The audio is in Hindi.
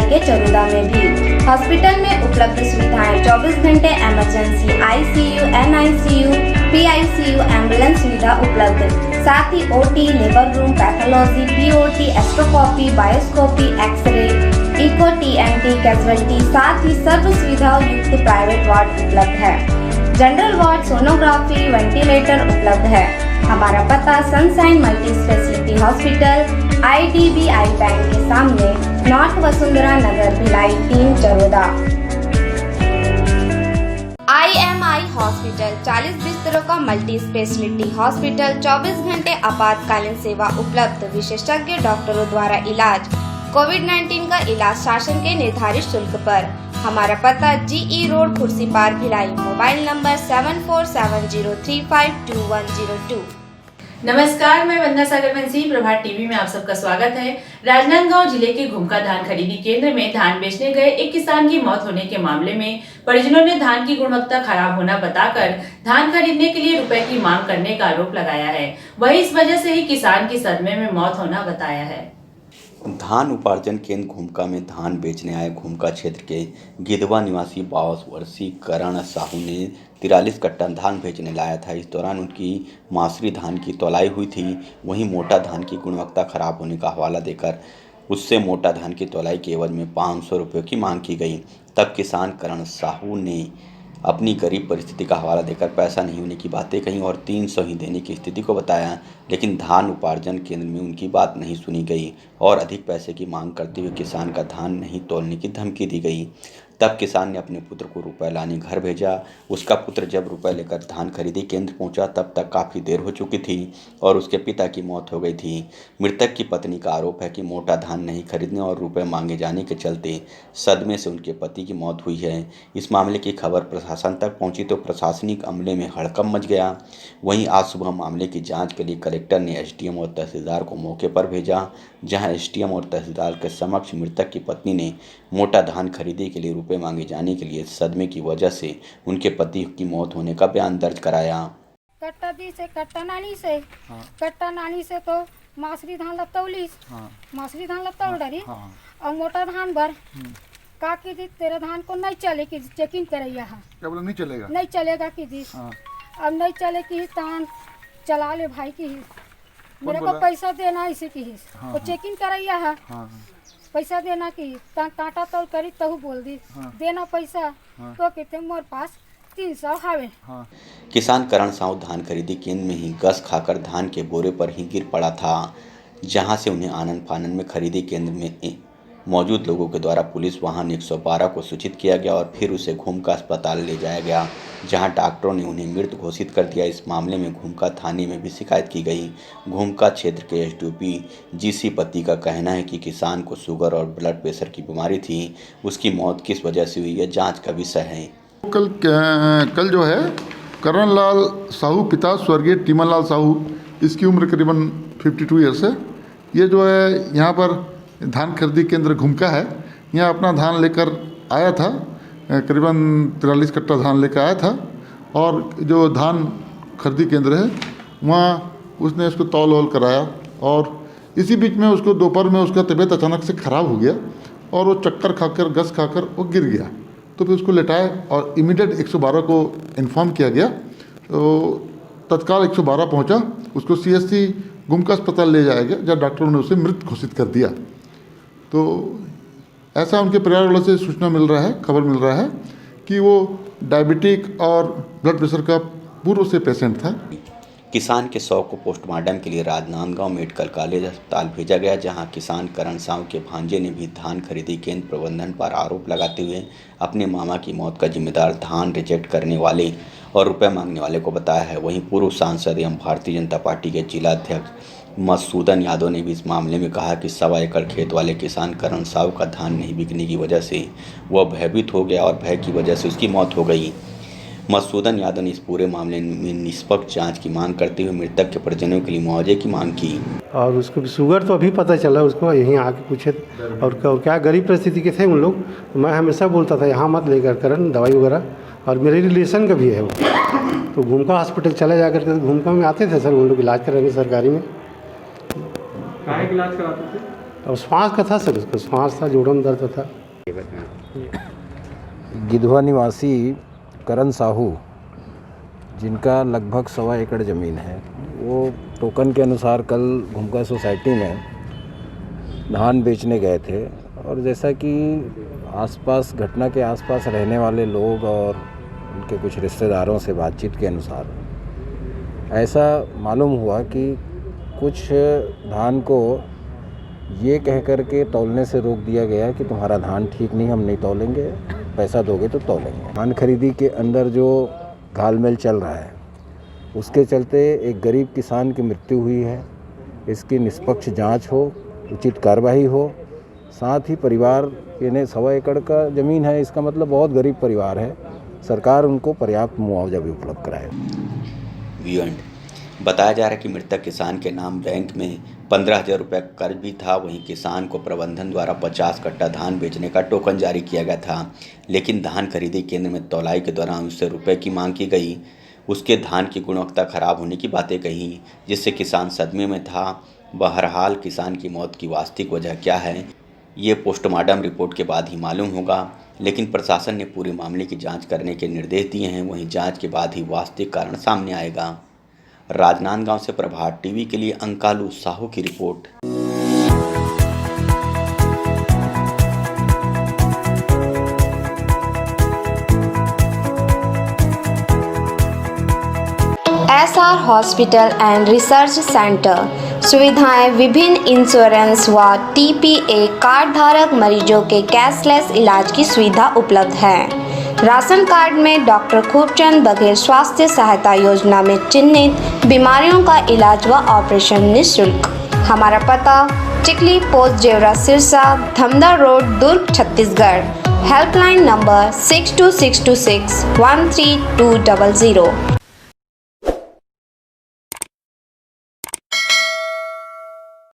के चरोदा में भी। हॉस्पिटल में उपलब्ध सुविधाएं 24 घंटे emergency, ICU, NICU, PICU, ambulance सुविधा उपलब्ध, साथ ही OT, labour room, pathology, POT, एस्ट्रोस्कोपी, बायोस्कोपी, एक्सरे, इको, TNT, कैजुअलिटी, साथ ही सर्व सुविधाओं युक्त प्राइवेट वार्ड उपलब्ध है। जनरल वार्ड, सोनोग्राफी, वेंटिलेटर उपलब्ध है। हमारा पता sunshine multi speciality hospital, IDBI bank के सामने, नॉर्थ वसुंधरा नगर, भिलाई 3, चरोदा। IMI हॉस्पिटल 40 बिस्तरों का मल्टी स्पेशलिटी हॉस्पिटल, 24 घंटे आपातकालीन सेवा उपलब्ध, विशेषज्ञ डॉक्टरों द्वारा इलाज, कोविड-19 का इलाज शासन के निर्धारित शुल्क पर। हमारा पता GE रोड, कुर्सी पार, भिलाई। Mobile number 7470352102। नमस्कार, मैं वंदना सागर बंसी, प्रभात टीवी में आप सबका स्वागत है। राजनांदगांव जिले के घुमका धान खरीदी केंद्र में धान बेचने गए एक किसान की मौत होने के मामले में परिजनों ने धान की गुणवत्ता खराब होना बताकर धान खरीदने के लिए रुपए की मांग करने का आरोप लगाया है। वही इस वजह से ही किसान की सदमे में मौत होना बताया है। धान उपार्जन केंद्र घुमका में धान बेचने आए घुमका क्षेत्र के गिधवा निवासी 52 वर्षीय करण साहू ने 43 कट्टा धान बेचने लाया था। इस दौरान उनकी मासरी धान की तौलाई हुई थी। वहीं मोटा धान की गुणवत्ता खराब होने का हवाला देकर उससे मोटा धान की तौलाई के एवज में 500 रुपये की मांग की गई। तब किसान करण साहू ने अपनी गरीब परिस्थिति का हवाला देकर पैसा नहीं होने की बातें कहीं और 300 ही देने की स्थिति को बताया, लेकिन धान उपार्जन केंद्र में उनकी बात नहीं सुनी गई और अधिक पैसे की मांग करते हुए किसान का धान नहीं तोलने की धमकी दी गई। तब किसान ने अपने पुत्र को रुपए लाने घर भेजा। उसका पुत्र जब रुपए लेकर धान खरीदी केंद्र पहुंचा तब तक काफ़ी देर हो चुकी थी और उसके पिता की मौत हो गई थी। मृतक की पत्नी का आरोप है कि मोटा धान नहीं खरीदने और रुपए मांगे जाने के चलते सदमे से उनके पति की मौत हुई है। इस मामले की खबर प्रशासन तक पहुंची तो प्रशासनिक अमले में हड़कंप मच गया। वहीं आज सुबह मामले की जाँच के लिए कलेक्टर ने SDM और तहसीलदार को मौके पर भेजा, जहाँ SDM और तहसीलदार के समक्ष मृतक की पत्नी ने मोटा धान खरीदी के लिए रुपए मांगे जाने के लिए सदमे की वजह से उनके पति की मौत होने का बयान दर्ज कराया। कट्टा दी से कट्टा नानी से तो मासरी धान लतौली, मासरी धान लतौल डरी और मोटा धान भर का की दी तेरे धान को नहीं चले की चेकिंग करैया है। क्या बोला नहीं चलेगा? नहीं चलेगा की दी। अब नहीं चले की धान चला ले भाई की मेरे को पैसा देना इसी की वो चेकिंग करैया है। पैसा देना की कांटा तोल करी तहु बोल दी देना पैसा तो कहते मोर पास 300 हावे। किसान करण साहू धान खरीदी केंद्र में ही गस खाकर धान के बोरे पर ही गिर पड़ा था, जहां से उन्हें आनन फानन में खरीदी केंद्र में मौजूद लोगों के द्वारा पुलिस वाहन 112 को सूचित किया गया और फिर उसे घुमका अस्पताल ले जाया गया, जहां डॉक्टरों ने उन्हें मृत घोषित कर दिया। इस मामले में घुमका थाने में भी शिकायत की गई। घुमका क्षेत्र के SDOP GC पति का कहना है कि किसान को शुगर और ब्लड प्रेशर की बीमारी थी। उसकी मौत किस वजह से हुई यह जाँच का विषय है। कल जो है करण लाल साहू पिता स्वर्गीय टीमन लाल साहू, इसकी उम्र करीबन 52 ईयर्स है। ये जो है यहाँ पर धान खरीदी केंद्र घुमका है, यहाँ अपना धान लेकर आया था, करीबन 43 कट्टा धान लेकर आया था और जो धान खरीदी केंद्र है वहाँ उसने उसको तौल वौल कराया और इसी बीच में उसको दोपहर में उसका तबीयत अचानक से ख़राब हो गया और वो चक्कर खाकर गस खाकर वो गिर गया। तो फिर उसको लेटाए और इमीडिएट 112 को इन्फॉर्म किया गया। तो तत्काल 112 पहुंचा, उसको CSC घुमका अस्पताल ले जाया गया, जहाँ डॉक्टरों ने उसे मृत घोषित कर दिया। तो ऐसा उनके परिवार वालों से सूचना मिल रहा है, खबर मिल रहा है कि वो डायबिटिक और ब्लड प्रेशर का पूर्व से पेशेंट था। किसान के शव को पोस्टमार्टम के लिए राजनांदगांव मेडिकल कॉलेज अस्पताल भेजा गया, जहां किसान करण साहू के भांजे ने भी धान खरीदी केंद्र प्रबंधन पर आरोप लगाते हुए अपने मामा की मौत का जिम्मेदार धान रिजेक्ट करने वाले और रुपए मांगने वाले को बताया है। वहीं पूर्व सांसद एवं भारतीय जनता पार्टी के जिला अध्यक्ष मधुसूदन यादव ने भी इस मामले में कहा कि 1.25 एकड़ खेत वाले किसान करण साहू का धान नहीं बिकने की वजह से वह भयभीत हो गया और भय की वजह से उसकी मौत हो गई। मधुसूदन यादव ने इस पूरे मामले में निष्पक्ष जांच की मांग करते हुए मृतक के परिजनों के लिए मुआवजे की मांग की। और उसको शुगर तो अभी पता चला, उसको यहीं आके पूछे और क्या गरीब परिस्थिति के थे उन लोग। तो मैं हमेशा बोलता था यहाँ मत लेकर करन दवाई वगैरह, और मेरे रिलेशन का भी है वो। तो घुमका हॉस्पिटल चले जाकर के घुमका में आते थे सर उन लोग इलाज कराने सरकारी में। काहे इलाज कराते थे? और श्वास का था सर, उसका श्वास था, जोड़न दर्द था। गिधवा निवासी करण साहू, जिनका लगभग 1.25 एकड़ ज़मीन है, वो टोकन के अनुसार कल घुमका सोसाइटी में धान बेचने गए थे। और जैसा कि आसपास, घटना के आसपास रहने वाले लोग और उनके कुछ रिश्तेदारों से बातचीत के अनुसार ऐसा मालूम हुआ कि कुछ धान को ये कह कर के तौलने से रोक दिया गया कि तुम्हारा धान ठीक नहीं, हम नहीं तौलेंगे, पैसा दोगे तो तौलेंगे। धान खरीदी के अंदर जो घालमेल चल रहा है, उसके चलते एक गरीब किसान की मृत्यु हुई है। इसकी निष्पक्ष जांच हो, उचित कार्रवाई हो। साथ ही परिवार, यानी 1.25 एकड़ का ज़मीन है, इसका मतलब बहुत गरीब परिवार है, सरकार उनको पर्याप्त मुआवजा भी उपलब्ध कराए। बताया जा रहा है कि मृतक किसान के नाम बैंक में 15,000 रुपये कर्ज भी था। वहीं किसान को प्रबंधन द्वारा 50 कट्टा धान बेचने का टोकन जारी किया गया था, लेकिन धान खरीदी केंद्र में तौलाई के दौरान उससे रुपये की मांग की गई। उसके धान की गुणवत्ता खराब होने की बातें कही, जिससे किसान सदमे में था। बहरहाल किसान की मौत की वास्तविक वजह क्या है, ये पोस्टमार्टम रिपोर्ट के बाद ही मालूम होगा, लेकिन प्रशासन ने पूरे मामले की जांच करने के निर्देश दिए हैं। वहीं जांच के बाद ही वास्तविक कारण सामने आएगा। राजनांदगांव से प्रभात टीवी के लिए अंकालू साहू की report. SR hospital and research centre सुविधाएं विभिन्न इंश्योरेंस व TPA कार्ड धारक मरीजों के कैशलेस इलाज की सुविधा उपलब्ध है। राशन कार्ड में डॉक्टर खूबचंद बघेल स्वास्थ्य सहायता योजना में चिन्हित बीमारियों का इलाज व ऑपरेशन निःशुल्क। हमारा पता Chikli post Jewra Sirsa, Dhamdar road, Durg, Chhattisgarh. Helpline number 6262613200।